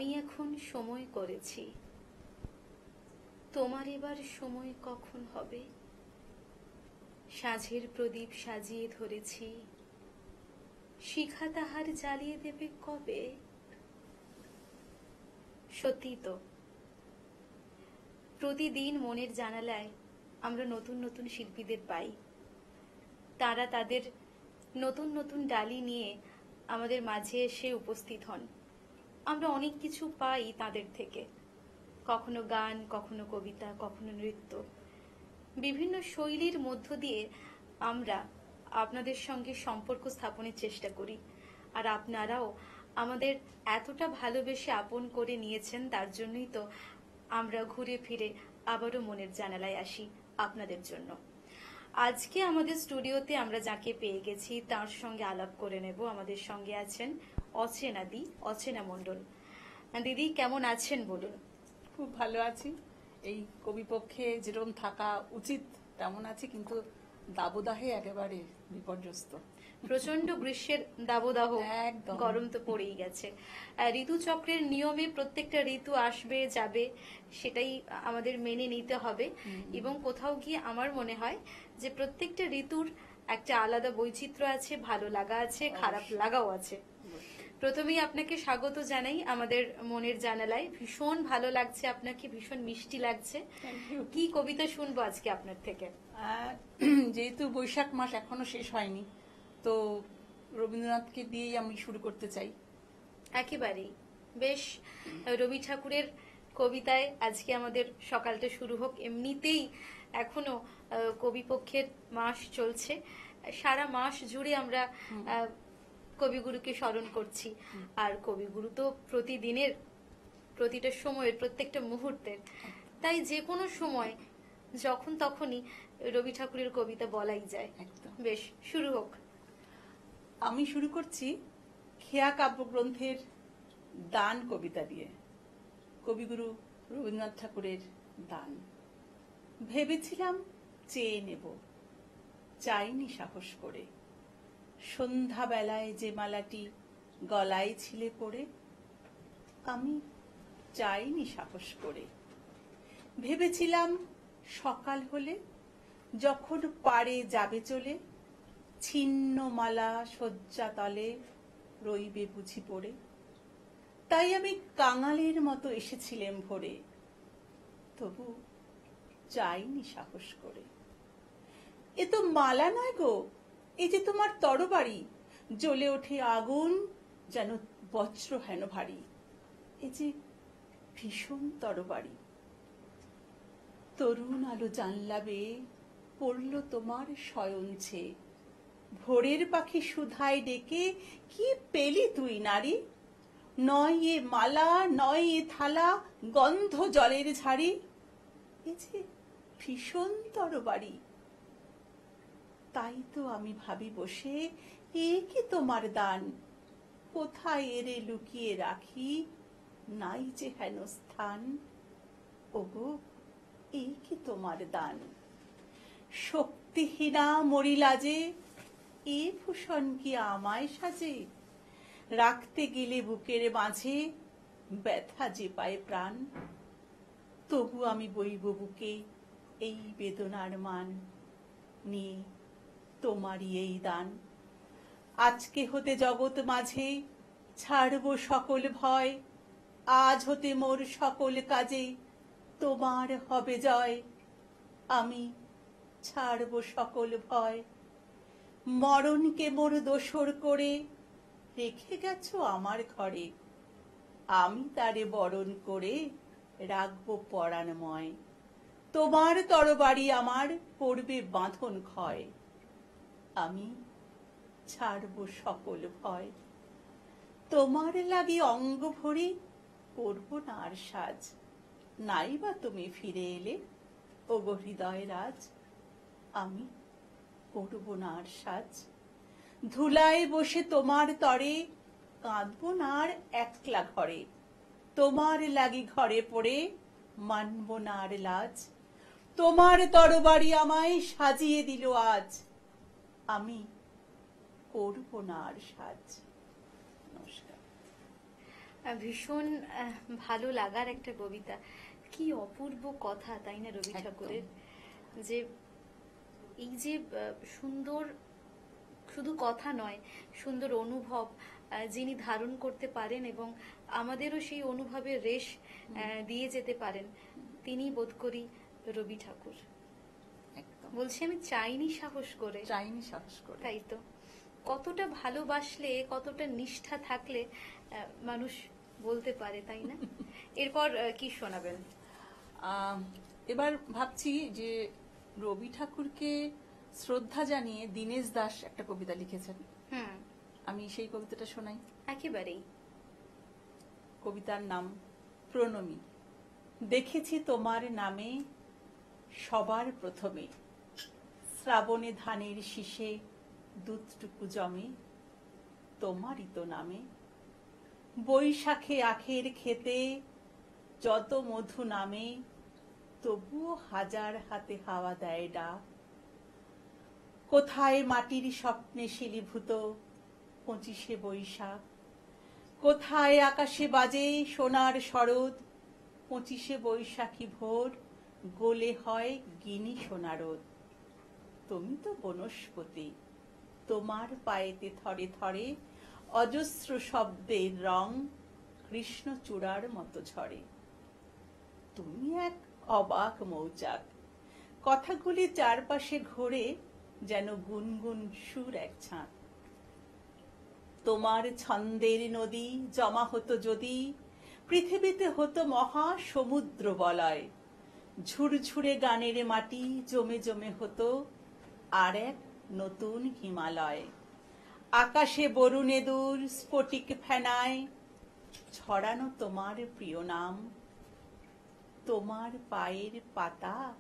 আমি এখন সময় করেছি, তোমার এবার সময় কখন হবে? সাঁঝের প্রদীপ সাজিয়ে ধরেছি, শিখা তাহার জ্বালিয়ে দেবে কবে? সত্যি তো, প্রতিদিন মনের জানালায় আমরা নতুন নতুন শিল্পীদের পাই। তারা তাদের নতুন নতুন ডালি নিয়ে আমাদের মাঝে এসে উপস্থিত হন। আমরা অনেক কিছু পাই তাদের থেকে, কখনো গান, কখনো কবিতা, কখনো নৃত্য। বিভিন্ন শৈলীর মধ্য দিয়ে আমরা আপনাদের সঙ্গে সম্পর্ক স্থাপনের চেষ্টা করি। আর আপনারাও আমাদের এতটা ভালোবেসে আপন করে নিয়েছেন, তার জন্যই তো আমরা ঘুরে ফিরে আবারও মনের জানালায় আসি আপনাদের জন্য। আজকে আমাদের স্টুডিওতে আমরা যাকে পেয়ে গেছি তার সঙ্গে আলাপ করে নেব। আমাদের সঙ্গে আছেন অচেনা মণ্ডল। দিদি, কেমন আছেন বলুন? খুব ভালো আছি। এই কবিপক্ষে যেরকম থাকা উচিত তেমন আছি, কিন্তু দাবদাহে একেবারে বিপর্যস্ত। প্রচন্ড গ্রীষ্মের দাবদাহ, একদম। গরম তো পড়েই গেছে। ঋতুচক্রের নিয়মে প্রত্যেকটা ঋতু আসবে যাবে, সেটাই আমাদের মেনে নিতে হবে। এবং কোথাও গিয়ে আমার মনে হয় যে প্রত্যেকটা ঋতুর একটা আলাদা বৈচিত্র্য আছে, ভালো লাগা আছে, খারাপ লাগাও আছে। প্রথমেই আপনাকে স্বাগত জানাই আমাদের মনের জানালায়। ভীষণ ভালো লাগছে আপনাকে, ভীষণ মিষ্টি লাগছে। কি কবিতা শুনবো আজকে আপনার থেকে? যেহেতু বৈশাখ মাস এখনো শেষ হয়নি, তো রবীন্দ্রনাথকে দিয়েই আমি শুরু করতে চাই। একেবারেই বেশ, রবি ঠাকুরের কবিতায় আজকে আমাদের সকালটা শুরু হোক। এমনিতেই এখনো কবিপক্ষের মাস চলছে, সারা মাস জুড়ে আমরা কবিগুরুকে স্মরণ করছি। আর কবিগুরু তো প্রতিদিনের, প্রতিটা সময়ের, প্রত্যেকটা মুহূর্তের। তাই যে কোনো সময় যখন তখনই রবি ঠাকুরের কবিতা বলাই যায়। বেশ, শুরু হোক। আমি শুরু করছি খেয়া কাব্যগ্রন্থের দান কবিতা দিয়ে। কবিগুরু রবীন্দ্রনাথ ঠাকুরের দান। ভেবেছিলাম চেয়ে নেব, চাইনি সাহস করে। সন্ধ্যাবেলায় যে মালাটি গলায় ছিলে পড়ে, আমি চাইনি সাহস করে। ভেবেছিলাম সকাল হলে যখন পারে যাবে চলে, ছিন্ন মালা শয্যা তলে রইবে বুঝি পড়ে। তাই আমি কাঙালের মতো এসেছিলাম ভোরে, তবু চাইনি সাহস করে। এ তো মালা নয় গো, এই যে তোমার তরবারি, জ্বলে ওঠে আগুন যেন বজ্র হেন ভারী। এ যে ভীষণ তরবারি। তরুণ আলো জানলা বেয়ে পড়ল তোমার শয়নছে। ভোরের পাখি সুধায় ডেকে কি পেলি তুই নারী? নয় এ মালা, নয় এ থালা, গন্ধ জলের ঝাড়ি। এ যে ভীষণ তরবারি। তাই তো আমি ভাবি বসে, এ কি তোমার দান? কোথায় এরে লুকিয়ে রাখি, নাই যে হেন স্থান। ওগো, এই কি তোমার দান? শক্তিহীনা মরিলা যে, এ ভূষণ কি আমায় সাজে? রাখতে গেলে বুকের মাঝে ব্যথা যে পায় প্রাণ। তবু আমি বইব বুকে এই বেদনার মান, নিয়ে তোমারই এই দান। আজকে হতে জগৎ মাঝে ছাড়ব সকল ভয়। আজ হতে মোর সকল কাজে তোমার হবে জয়। আমি ছাড়ব সকল ভয়। মরণকে মোর দোসর করে রেখে গেছো আমার ঘরে। আমি তারে বরণ করে রাখবো পরাণময়। তোমার তরবারি আমার পড়বে বাঁধন ক্ষয়। আমি ছাড়ব সকল ভয়। তোমার লাগি অঙ্গ ভরে করব না আর সাজ। নাই বা তুমি ফিরে এলে ওগো হৃদয় রাজ। আমি করব না আর সাজ। ধুলায় বসে তোমার তরে কাঁদব না আর একলা ঘরে। তোমার লাগি ঘরে পড়ে মানব না আর লাজ। তোমার তরবারি আমায় সাজিয়ে দিল আজ। আমি করব না আর সাজ। নমস্কার। ভীষণ ভালো লাগার একটা কবিতা। কি অপূর্ব কথা, তাই না রবি একদম। ঠাকুরের? যে এই যে সুন্দর, শুধু কথা নয়, সুন্দর অনুভব যিনি ধারণ করতে পারেন এবং আমাদেরও সেই অনুভবের রেশ দিয়ে যেতে পারেন, তিনি বোধ করি রবি ঠাকুর। একদম বলছি আমি চাইনি সাহস করে, চাইনি সাহস করে। তাই তো। কতটা ভালোবাসলে, কতটা নিষ্ঠা থাকলে মানুষ বলতে পারে, তাই না? এরপর কি শোনাবেন? এবার ভাবছি যে রবি ঠাকুরকে শ্রদ্ধা জানিয়ে দীনেশ দাস একটা কবিতা লিখেছেন, হুম, আমি সেই কবিতাটা শোনাই। একেবারেই। কবিতার নাম প্রণমী। দেখেছি তোমার নামে সবার প্রথমে, শ্রাবণে ধানের শীষে দুধটুকু জমে, তোমারই তো নামে। বৈশাখে আখের খেতে যত মধু নামে, তবুও হাজার হাতে হাওয়া দেয় ডাক। কোথায় মাটির স্বপ্নে শিলীভূত 25শে বৈশাখ, কোথায় আকাশে বাজে সোনার শরৎ 25শে বৈশাখী ভোর, গোলে হয় গিনি সোনারোদ। তুমি তো বনস্পতি, তোমার পায়েতে থরে থরে অজস্র শব্দের রং কৃষ্ণচূড়ার মতো ঝরে। তুমি এক অবাক মৌচাক, কথাগুলি চারপাশে ঘোরে যেন গুনগুন সুর এক ছাঁদ। তোমার ছন্দের নদী জমা হতো যদি, পৃথিবীতে হতো মহা সমুদ্র বলয়। ঝুরঝুরে গানের মাটি জমে জমে হতো আর এক নতুন হিমালয়। আকাশে বরুণে দূর স্ফটিক ফেনায় ছড়ানো তোমার প্রিয় নাম। তোমার পায়ের পাতা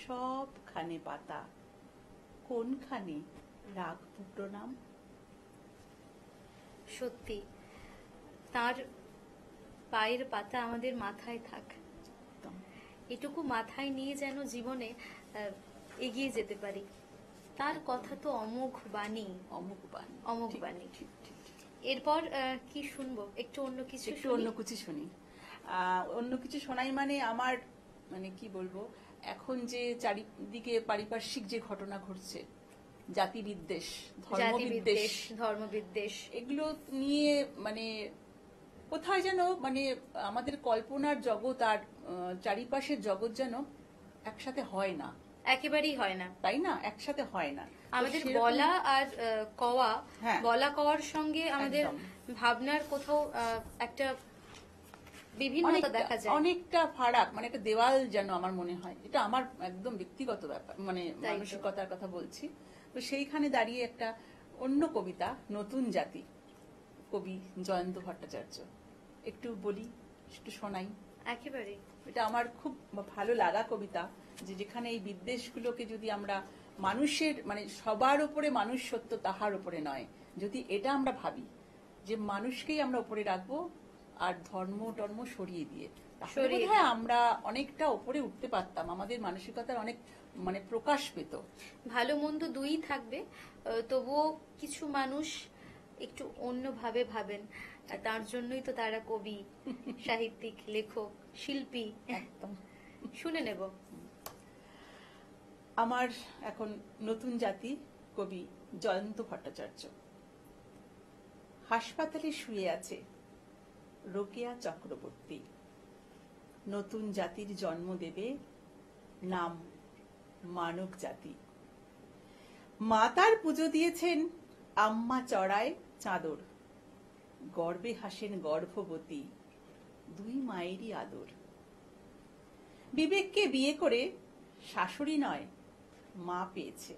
সবখানে পাতা, কোনখানে রাখবো প্রণাম? সত্যি, তার পায়ের পাতা আমাদের মাথায় থাক, এটুকু মাথায় নিয়ে যেন জীবনে এগিয়ে যেতে পারি। তার কথা তো অমোঘ বাণী, অমুক বাণী, অমোঘ ঠিক, বাণী। ঠিক, ঠিক, ঠিক। এরপর কি শুনবো? একটু অন্য কিছু একটু শুনি? অন্য কিছু শুনি। অন্য কিছু শোনাই মানে আমার মানে কি বলবো, এখন যে চারিদিকে পারিপার্শ্বিক যে ঘটনা ঘটছে, জাতিবিদ্বেষ, ধর্মবিদ্বেষ, ধর্মবিদ্বেষ, এগুলো নিয়ে মানে কোথায় যেন মানে আমাদের কল্পনার জগৎ আর চারিপাশের জগৎ যেন একসাথে হয় না, একেবারেই হয় না, তাই না? একসাথে হয় না। তো আমাদের সেরকম- বলা আর কওয়া, হ্যাঁ। বলা কওয়ার সঙ্গে আমাদের একদম। ভাবনার কোথাও একটা বিভিন্নতা অনেকটা- দেখা যায়। অনেকটা ফারাক, মানে একটা দেওয়াল যেন আমার মনে হয়। এটা আমার একদম ব্যক্তিগত ব্যাপার, মানে তাই তো। মানসিকতার কথা বলছি। তো সেইখানে দাঁড়িয়ে একটা অন্য কবিতা, নতুন জাতি, কবি জয়ন্ত ভট্টাচার্য, একটু বলি, একটু শোনাই। একেবারে এটা আমার খুব ভালো লাগা কবিতা, যে যেখানে এই বিদ্বেষগুলোকে যদি আমরা মানুষের মানে সবার উপরে মানুষ সত্য তাহার উপরে নয়, যদি এটা আমরা ভাবি যে মানুষকেই আমরা উপরে রাখবো আর ধর্ম টর্ম সরিয়ে দিয়ে, তাহলে সরিয়ে বোধহয় আমরা অনেকটা উপরে উঠতে পারতাম, আমাদের মানসিকতার অনেক মানে প্রকাশ পেত। ভালো মন্দ দুই থাকবে, তবুও কিছু মানুষ একটু অন্যভাবে ভাবেন, আর তার জন্যই তো তারা কবি, সাহিত্যিক, লেখক, শিল্পী। একদম। শুনে নেব। আমার এখন নতুন জাতি, কবি জয়ন্ত ভট্টাচার্য। হাসপাতালে শুয়ে আছে রোকেয়া চক্রবর্তী, নতুন জাতির জন্ম দেবে, নাম মানব জাতি। মা তার পুজো দিয়েছেন আম্মা চড়ায় চাদর, গর্বে হাসেন গর্ভবতী, দুই মায়েরই আদর। বিবেককে বিয়ে করে শাশুড়ি নয় মা পেয়েছে,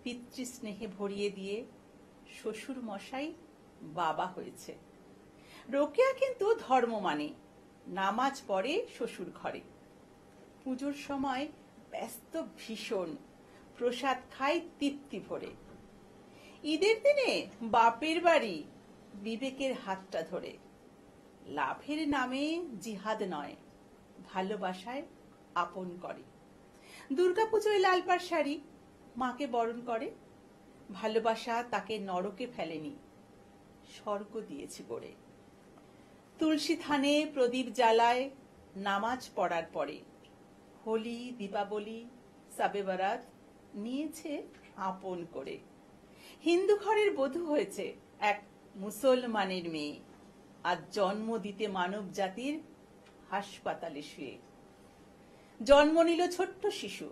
পিতৃস্নেহে ভরিয়ে দিয়ে শ্বশুর মশাই বাবা হয়েছে। রোকেয়া কিন্তু ধর্ম মানে, নামাজ পড়ে শ্বশুর ঘরে, পুজোর সময় ব্যস্ত ভীষণ, প্রসাদ খায় তৃপ্তি ভরে। ঈদের দিনে বাপের বাড়ি বিবেকের হাতটা ধরে, লাভের নামে জিহাদ নয়, ভালোবাসায় আপন করে। দুর্গাপুজোয় লাল পাড় শাড়ি মাকে বরণ করে, ভালোবাসা তাকে নরকে ফেলেনি, স্বর্গ দিয়েছে গড়ে। তুলসী থানে প্রদীপ জ্বালায় নামাজ পড়ার পরে। হোলি, দীপাবলি, সাবে বারাত নিয়েছে আপন করে। হিন্দু ঘরের বধূ হয়েছে এক মুসলমানের মেয়ে, আজ জন্ম দিতে মানব জাতির হাসপাতালে শুয়ে। জন্ম নিল ছোট্ট শিশু,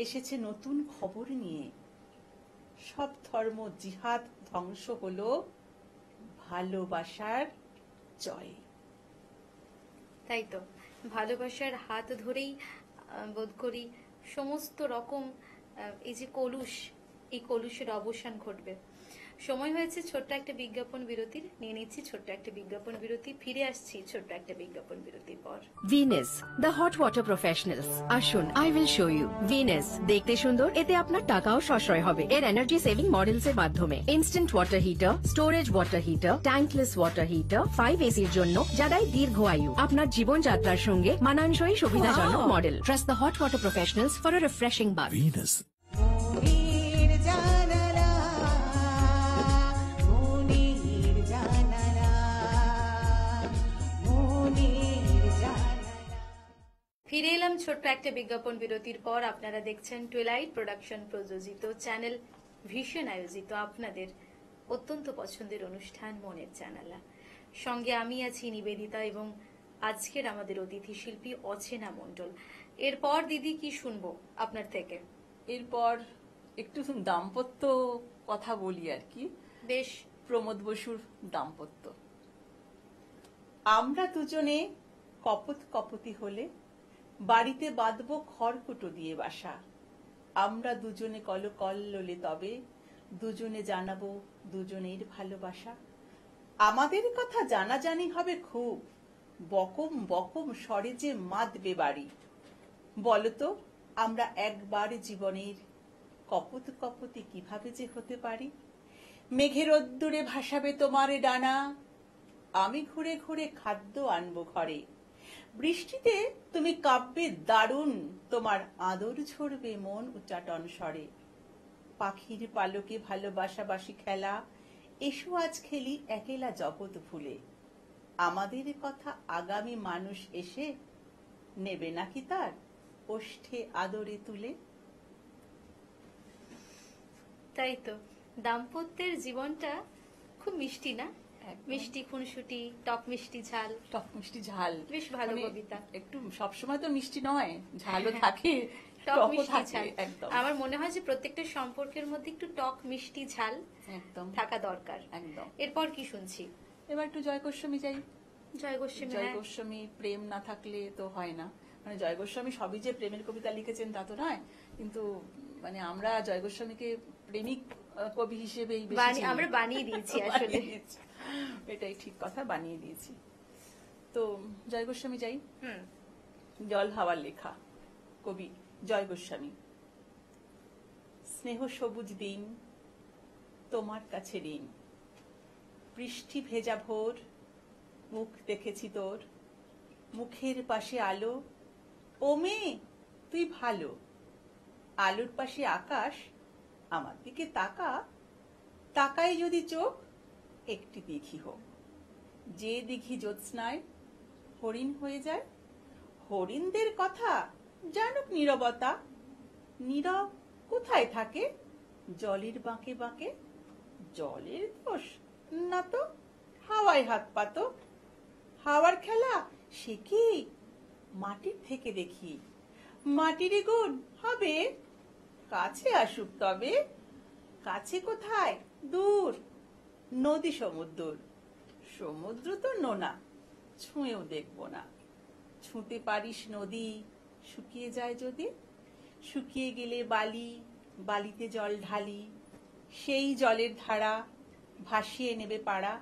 এসেছে নতুন খবর নিয়ে। সব ধর্ম জিহাদ ধ্বংস হলো ভালোবাসার জয়। তাই তো, ভালোবাসার হাত ধরেই বোধ করি সমস্ত রকম এই যে কলুষ, এই কলুষের অবসান ঘটবে। সময় হয়েছে ছোট্ট একটা বিজ্ঞাপন বিরতির, নিয়ে নিচ্ছি ছোট্ট একটা বিজ্ঞাপন বিরতি, ফিরে আসছি ছোট্ট একটা বিজ্ঞাপন বিরতির পর। Venus the hot water professionals. আসুন, I will show you. Venus দেখতে সুন্দর, এতে আপনার টাকাও সাশ্রয় হবে। এর এনার্জি সেভিং মডেলস এর মাধ্যমে instant water heater, storage water heater, tankless water heater, 5 এসির জন্য, যা দেয় দীর্ঘ আয়ু। আপনার জীবনযাত্রার সঙ্গে মানানসই সুবিধাজনক model. Trust the hot water professionals for a refreshing bath. Venus. ফিরে এলাম ছোট্ট একটা বিজ্ঞাপন বিরতির পর। আপনারা দেখছেন টুইলাইট প্রোডাকশন প্রযোজিত, চ্যানেল ভিশন আয়োজিত আপনাদের অত্যন্ত পছন্দের অনুষ্ঠান মনের জানালা। সঙ্গে আমি আছি নিবেদিতা এবং আজকের আমাদের অতিথি শিল্পী অচেনা মণ্ডল। এরপর দিদি কি শুনবো আপনার থেকে? এরপর একটু দাম্পত্য কথা বলি আর কি। বেশ। প্রমোদ বসুর দাম্পত্য। আমরা দুজনে কপত কপতি হলে বাড়িতে বাঁধবো খড়কুটো দিয়ে বাসা। আমরা দুজনে কলকল্লোলে তবে দুজনে জানাবো দুজনের ভালোবাসা। আমাদের কথা জানাজানি হবে খুব, বকম বকম স্বরে যে মাদবে বাড়ি। বলতো আমরা একবার জীবনের কপত কপতি কিভাবে যে হতে পারি। মেঘের রোদ্দুরে ভাসাবে তোমার ডানা, আমি ঘুরে ঘুরে খাদ্য আনবো ঘরে। বৃষ্টিতে তুমি কাব্যে দারুণ, তোমার আদর ঝরবে মন উচ্চাটন স্বরে। পাখির পালকে ভালোবাসাবাসি খেলা, এসো আজ খেলি একেলা জগৎ ভুলে। আমাদের কথা আগামী মানুষ এসে নেবে নাকি তার ওষ্ঠে আদরে তুলে। তাই তো, দাম্পত্যের জীবনটা খুব মিষ্টি না? একদম। মিষ্টি খুনসুটি, টক মিষ্টি ঝাল। টক মিষ্টি ঝাল, বেশ ভালো মানে কবিতা। একটু সবসময় তো মিষ্টি নয়, ঝালও হ্যাঁ। থাকে, টক টকও মিষ্টি থাকে। ঝাল। একদম আমার মনে হয় যে প্রত্যেকটা সম্পর্কের মধ্যে একটু টক মিষ্টি ঝাল একদম থাকা দরকার। একদম। এরপর কি শুনছি? এবার একটু জয় গোস্বামী যাই। জয় গোস্বামী। জয় হ্যাঁ। গোস্বামী প্রেম না থাকলে তো হয় না। মানে জয় গোস্বামী সবই যে প্রেমের কবিতা লিখেছেন তা তো নয়, কিন্তু মানে আমরা জয় গোস্বামীকে প্রেমিক কবি হিসেবেই বেশি চিনি। আমরা বানিয়ে দিয়েছি আসলে। বানিয়ে দিয়েছি। এটাই ঠিক কথা, বানিয়ে দিয়েছি। তো জয় গোস্বামী যাই। হুম। জল হাওয়ার লেখা, কবি জয় গোস্বামী। স্নেহ সবুজ দিন তোমার কাছে ঋণ, বৃষ্টি ভেজা ভোর মুখ দেখেছি তোর। মুখের পাশে আলো, ও মেয়ে তুই ভালো। আলোর পাশে আকাশ, আমার দিকে তাকা। তাকাই যদি চোখ, একটি দিঘি হোক। যে দিঘি জ্যোৎস্নায় হরিণ হয়ে যায়। হরিণদের কথা জানুক নীরবতা। নীরব কোথায় থাকে? জলের বাঁকে বাঁকে। জলের দোষ না তো, হাওয়ায় হাত পাতো। হাওয়ার খেলা সে কি মাটির থেকে দেখি। মাটির গুণ হবে কাছে আসুক তবে। কাছে কোথায়, দূর নদী সমুদ্র। সমুদ্র তো নোনা, ছুঁয়েও দেখবো না। ছুঁতে পারিস নদী, শুকিয়ে যায় যদি। শুকিয়ে গেলে বালি, বালিতে জল ঢালি। সেই জলের ধারা ভাসিয়ে নেবে পাড়া।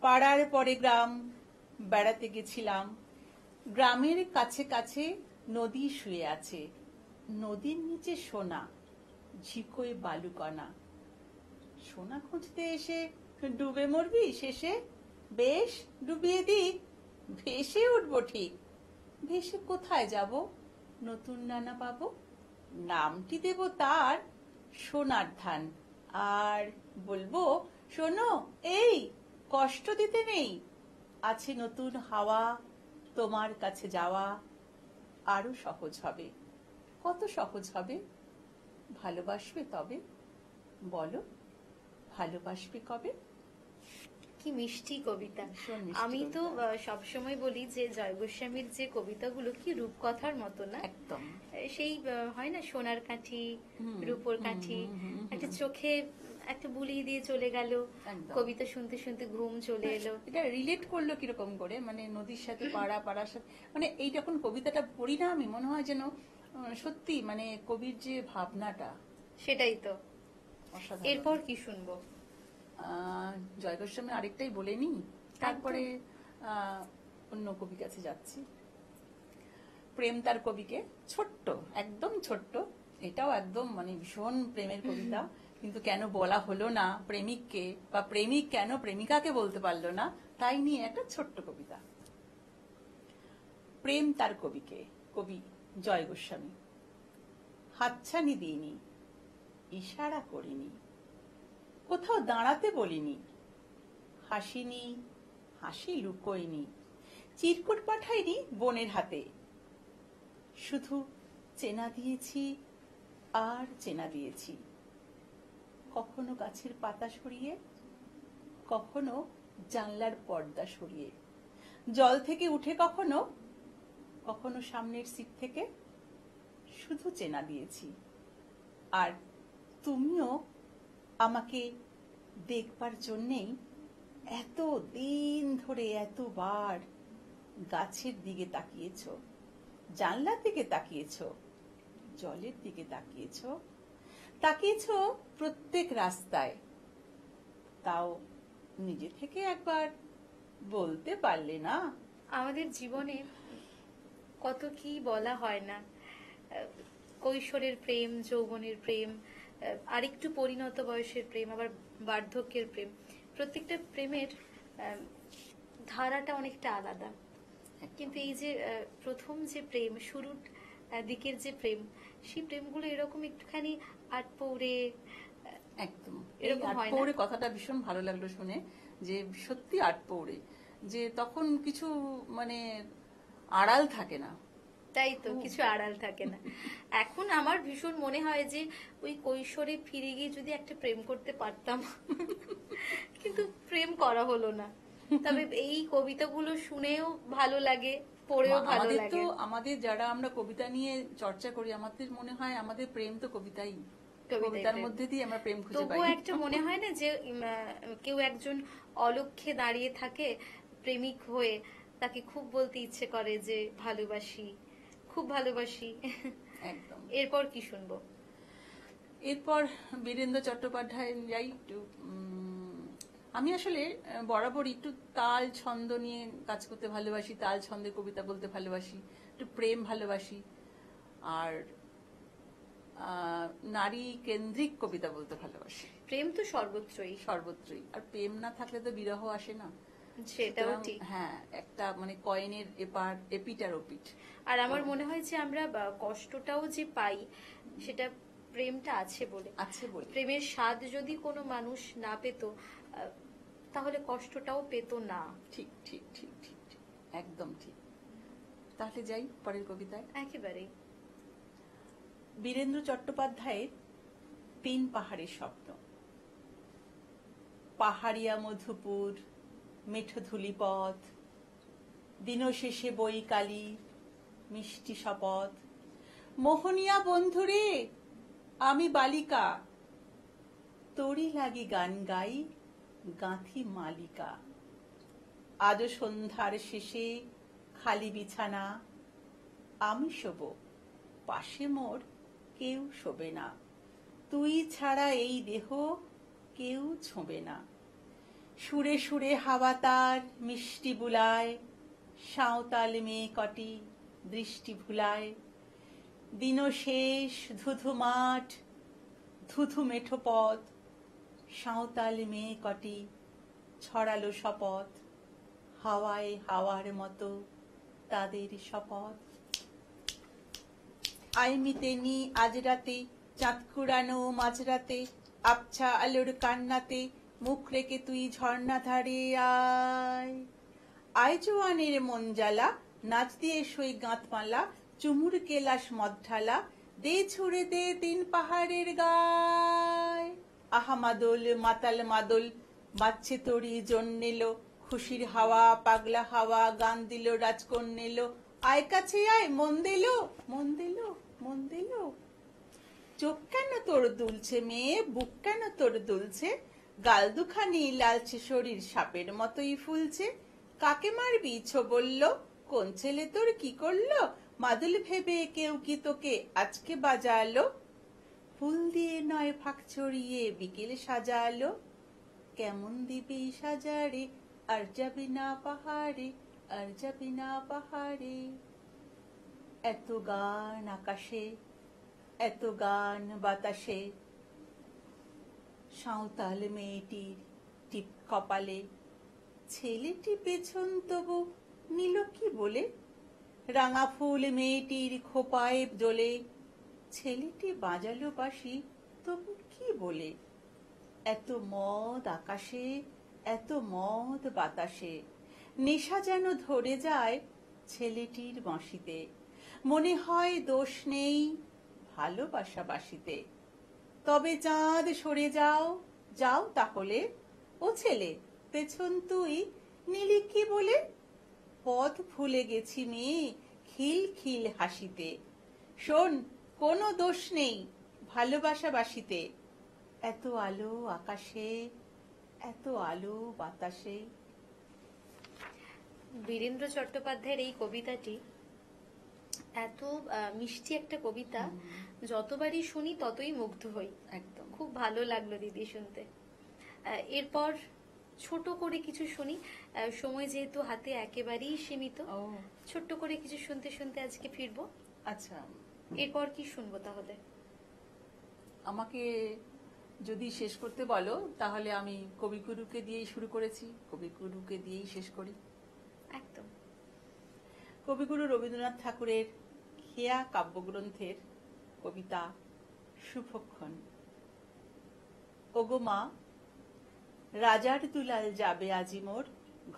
পাড়ার পরে গ্রাম, বেড়াতে গেছিলাম। গ্রামের কাছে কাছে নদী শুয়ে আছে। নদীর নিচে সোনা, ঝিকোয় বালুকণা। সোনা খুঁজতে এসে ডুবে মরবি শেষে। বেশ ডুবিয়ে দিক, ভেসে উঠবো ঠিক। ভেসে কোথায় যাব, নতুন নানা পাবো। নামটি দেব তার সোনার ধান। আর বলবো, শোনো এই কষ্ট দিতে নেই। আছে নতুন হাওয়া, তোমার কাছে যাওয়া আরো সহজ হবে। কত সহজ হবে? ভালোবাসবে তবে? বলো, ভালোবাসবে কবে? কি মিষ্টি কবিতা। ভীষণ মিষ্টি আমি তো কবিতা। সবসময় বলি যে জয় গোস্বামীর যে কবিতাগুলো কি রূপকথার মতো না। একদম। সেই হয় না, সোনার কাঠি, হুম, রূপোর হুম, কাঠি, হুম, হুম, হুম। একটা চোখে একটা বুলি দিয়ে চলে গেল, একদম। কবিতা শুনতে শুনতে ঘুম চলে এলো। এটা রিলেট করলো কিরকম করে, মানে নদীর সাথে পাড়ার সাথে, মানে এই যখন কবিতাটা পড়ি না আমি, মনে হয় যেন সত্যি মানে কবির যে ভাবনাটা সেটাই তো। অসাধারণ। এরপর কি শুনবো? জয় গোস্বামী আরেকটাই বলে নি, তারপরে অন্য কবি কাছে যাচ্ছি। প্রেম তার কবিকে, ছোট্ট, একদম ছোট্ট, এটাও একদম মানে ভীষণ প্রেমের কবিতা, কিন্তু কেন বলা হলো না প্রেমিককে, বা প্রেমিক কেন প্রেমিকাকে বলতে পারলো না, তাই নিয়ে একটা ছোট্ট কবিতা। প্রেম তার কবিকে, কবি জয় গোস্বামী। হাতছানি দিইনি, ইশারা করিনি, কোথাও দাঁড়াতে বলিনি, হাসিনি, হাসি লুকোইনি, চিরকুট পাঠাইনি বোনের হাতে, শুধু চেনা দিয়েছি আর চেনা দিয়েছি, কখনো গাছের পাতা সরিয়ে, কখনো জানলার পর্দা সরিয়ে, জল থেকে উঠে কখনো, কখনো সামনের সিট থেকে, শুধু চেনা দিয়েছি। আর তুমিও আমাকে দেখবার জন্যেই এত দিন ধরে এতবার গাছের দিকে তাকিয়েছ, জানলার দিকে তাকিয়েছ, জলের দিকে তাকিয়েছ, তাকিয়েছ প্রত্যেক রাস্তায়, তাও নিজে থেকে একবার বলতে পারলে না? আমাদের জীবনে কত কি বলা হয় না, কৈশোরের প্রেম, যৌবনের প্রেম, আরেকটু পরিণত বয়সের প্রেম, আবার বার্ধক্যের প্রেম। প্রত্যেকটা প্রেমের ধারাটা অনেকটা আলাদা। কিন্তু এই যে প্রথম যে প্রেম, শুরুর দিকের যে প্রেম, সেই প্রেমগুলো এরকম একটুখানি আটপৌরে, একদম এরকম হয় না? আটপৌরে কথাটা ভীষণ ভালো লাগলো শুনে, যে সত্যি আটপৌরে, যে তখন কিছু মানে আড়াল থাকে না। তাই তো, কিছু আড়াল থাকে না। এখন আমার ভীষণ মনে হয় যে ওই কৈশোরে ফিরে গিয়ে যদি একটা প্রেম করতে পারতাম, কিন্তু প্রেম করা হলো না। তবে এই কবিতাগুলো শুনেও ভালো লাগে, পড়েও ভালো আমাদের লাগে। তো, আমাদের যারা আমরা কবিতা নিয়ে চর্চা করি, আমাদের মনে হয় আমাদের প্রেম তো কবিতাই, কবিতার প্রেম। মধ্যে দিয়ে আমরা প্রেম খুঁজে পাই। তবুও একটা মনে হয় না যে কেউ একজন অলক্ষ্যে দাঁড়িয়ে থাকে প্রেমিক হয়ে, তাকে খুব বলতে ইচ্ছে করে যে ভালোবাসি, খুব ভালোবাসি। একদম। এরপর কি শুনবো? এরপর বীরেন্দ্র চট্টোপাধ্যায় যাই একটু। আমি আসলে বরাবরই একটু তাল ছন্দ নিয়ে কাজ করতে ভালোবাসি, তাল ছন্দের কবিতা বলতে ভালোবাসি, একটু প্রেম ভালোবাসি, আর নারী কেন্দ্রিক কবিতা বলতে ভালোবাসি। প্রেম তো সর্বত্রই। সর্বত্রই। আর প্রেম না থাকলে তো বিরহ আসে না। সেটাও সুতরাং, ঠিক। হ্যাঁ, একটা মানে কয়েনের এপার, এপিট আর ওপিট। আর আমার মনে হয় যে আমরা কষ্টটাও যে পাই, সেটা প্রেমটা আছে বলে। আছে বলে। প্রেমের স্বাদ যদি কোনো মানুষ না পেত, তাহলে কষ্টটাও পেত না। ঠিক ঠিক ঠিক ঠিক ঠিক, একদম ঠিক। তাহলে যাই পরের কবিতায়। একেবারেই। বীরেন্দ্র চট্টোপাধ্যায়ের 3 পাহাড়ের স্বপ্ন। পাহাড়িয়া মধুপুর, মেঠো ধূলিপথ, দিনশেষে বৈকালী, মিষ্টি শপথ, মোহনিয়া বন্ধুরে আমি বালিকা, তোরি লাগি গান গাই, গাঁথি মালিকা। আজও সন্ধ্যার শেষে খালি বিছানা, আমি শোব, পাশে মোর কেউ শোবে না, তুই ছাড়া এই দেহ কেউ ছোঁবে না। সুরে সুরে হাওয়া তার মিষ্টি বুলায়, সাঁওতাল মেয়ে কটি দৃষ্টি ভুলায়। দিন শেষ ধুধু মাঠ, ধুধু মেঠো পথ, সাঁওতাল মেয়ে কটি ছড়ালো শপথ, হাওয়ায় হাওয়ার মতো তাদের শপথ। আইমিতে নি আজ রাতে, চাঁদ কুড়ানো মাঝরাতে, আবছা আলোর কান্নাতে মুখ রেখে তুই ঝর্ণা ধারে আয়। আয় জোয়ানের মন জ্বালা, নাচ দিয়ে সই গাঁতমালা, চুমুর কেলাস মদ ঢালা, দে ছুড়ে দে তিন পাহাড়ের গায়। আহা মাদল মাতাল মাদল, বাচ্চে তরি জন্মেল, খুশির হাওয়া পাগলা হাওয়া, গান দিল রাজকন্যেল, আয় কাছে আয় মন দিল মন দিল মন দিল। চোখ কেন তোর দুলছে মেয়ে, বুক কেন তোর দুলছে, গাল দুখানি লালচে শরীর সাপের মতোই ফুলছে, কাকে মারবি ছো বলল, কোন ছেলে তোর কি করলো, মাদুল ভেবে কেউ কি তোকে আজকে বাজালো, ফুল দিয়ে নয় ফাঁক ছড়িয়ে বিকেল সাজালো, কেমন দিবি সাজারে আর যাবি না পাহাড়ে, আর যাবি না পাহাড়ে। এত গান আকাশে, এত গান বাতাসে, সাঁওতাল মেয়েটির টিপ কপালে, ছেলেটি পেছন তবু নিল কি বলে, রাঙা ফুল মেয়েটির খোপায় জ্বলে, ছেলেটি বাজালো বাঁশি তবু কি বলে। এত মদ আকাশে, এত মদ বাতাসে, নেশা যেন ধরে যায় ছেলেটির বাঁশিতে, মনে হয় দোষ নেই ভালোবাসা বাসিতে। তবে চাঁদ সরে যাও, যাও তাহলে, ও ছেলে পেছন তুই নিলি কি বলে, পথ ভুলে গেছি মেয়ে খিল খিল হাসিতে, শোন কোনো দোষ নেই ভালোবাসা বাসিতে, এত আলো আকাশে, এত আলো বাতাসে। বীরেন্দ্র চট্টোপাধ্যায়ের এই কবিতাটি এত মিষ্টি একটা কবিতা, যতবারই শুনি ততই মুগ্ধ হই। একদম খুব ভালো লাগলো দিদি শুনতে। এরপর ছোট করে কিছু শুনি, সময় যেহেতু হাতে একেবারেই সীমিত, ও ছোট্ট করে কিছু শুনতে শুনতে আজকে ফিরবো। আচ্ছা, এরপর কি শুনবো তাহলে? আমাকে যদি শেষ করতে বলো তাহলে আমি কবিগুরুকে দিয়েই শুরু করেছি, কবিগুরুকে দিয়েই শেষ করি। একদম। কবিগুরু রবীন্দ্রনাথ ঠাকুরের খেয়া কাব্যগ্রন্থের কবিতা শুভক্ষণ। ওগো মা, রাজার দুলাল যাবে আজি মোর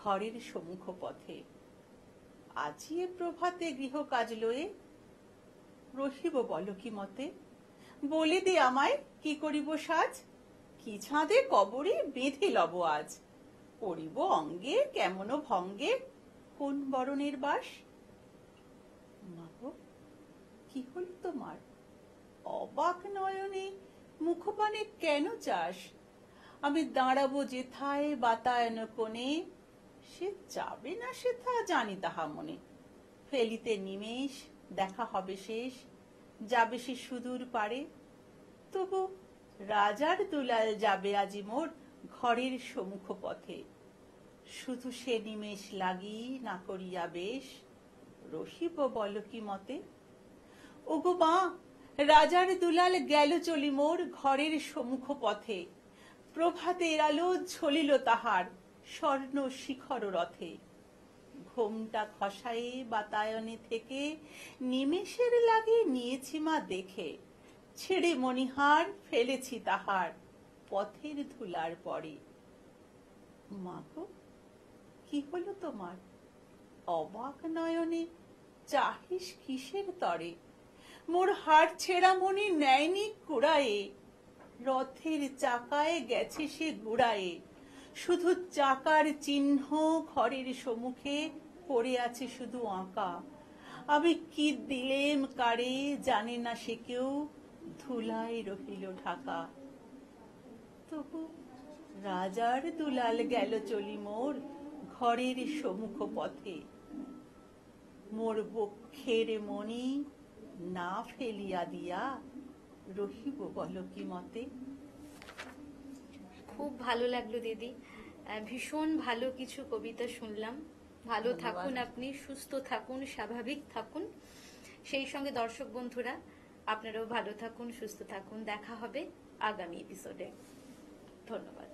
ঘরের সম্মুখ পথে, আজি এ প্রভাতে গৃহ কাজ লয়ে রহিব বলো কি মতে, বলে দে আমায় কি করিব সাজ, কি ছাঁদে কবরে বেঁধে লব আজ, করিব অঙ্গে কেমন ভঙ্গে কোন বরণের বাস। মাগো কি হল তোমার, অবাক নয়নে মুখপানে কেন চাস, আমি দাঁড়াবো যেথায় বাতায়ন কোণে, সে যাবে না সেথা জানি তাহা মনে, ফেলিতে নিমেষ দেখা হবে শেষ, যাবে সে সুদূর পারে, তবু রাজার দুলাল যাবে আজি মোর ঘরের সম্মুখ পথে, শুধু সে নিমেষ লাগি না করিয়া বেশ, রহিব বল কি মতে। ওগো মা, রাজার দুলাল গেল চলি মোর ঘরের সম্মুখ পথে, প্রভাতের আলো ঝলিল তাহার স্বর্ণ শিখর রথে, ঘোমটা খসায়ে বাতায়নে থেকে নিমেষের লাগে নিয়েছি মা দেখে, ছেড়ে মণিহার ফেলেছি তাহার পথের ধুলার পরে। মাগো কি হলো তোমার, অবাক নয়নে চাহিস কিসের তরে, মোর হার ছেঁড়া মনি নেয়নি কুড়ায়ে, রথের চাকায় গেছে সে গুড়ায়ে, শুধু চাকার চিহ্ন ঘরের সম্মুখে পড়ে আছে শুধু আঁকা, আমি কি দিলেম কারে জানে না সে কেউ, ধুলায় রহিল ঢাকা। তবু রাজার দুলাল গেল চলি মোর ঘরের সম্মুখ পথে, মোর বক্ষের মণি না ফেলিয়া দিয়া রহিব বল কি মতে। খুব ভালো লাগলো দিদি, ভীষণ ভালো কিছু কবিতা শুনলাম। ভালো ধন্যবাদ। থাকুন আপনি, সুস্থ থাকুন, স্বাভাবিক থাকুন, সেই সঙ্গে দর্শক বন্ধুরা আপনারাও ভালো থাকুন, সুস্থ থাকুন। দেখা হবে আগামী এপিসোডে। ধন্যবাদ।